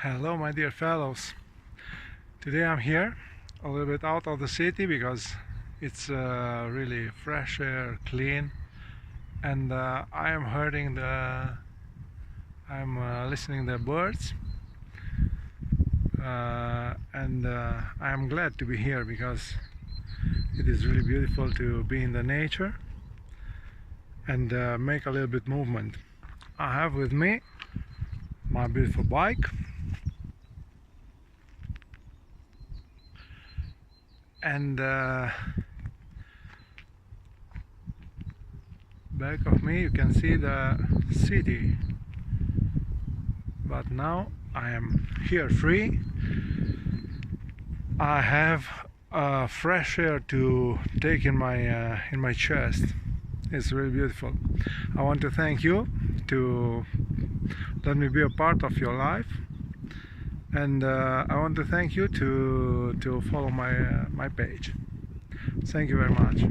Hello, my dear fellows. Today I'm here a little bit out of the city because it's really fresh air, clean, and I'm listening the birds, and I am glad to be here because it is really beautiful to be in the nature and make a little bit movement. I have with me my beautiful bike. And back of me you can see the city, but now I am here free. I have fresh air to take in my chest. It's really beautiful. I want to thank you to let me be a part of your life, and I want to thank you to follow my page. Thank you very much.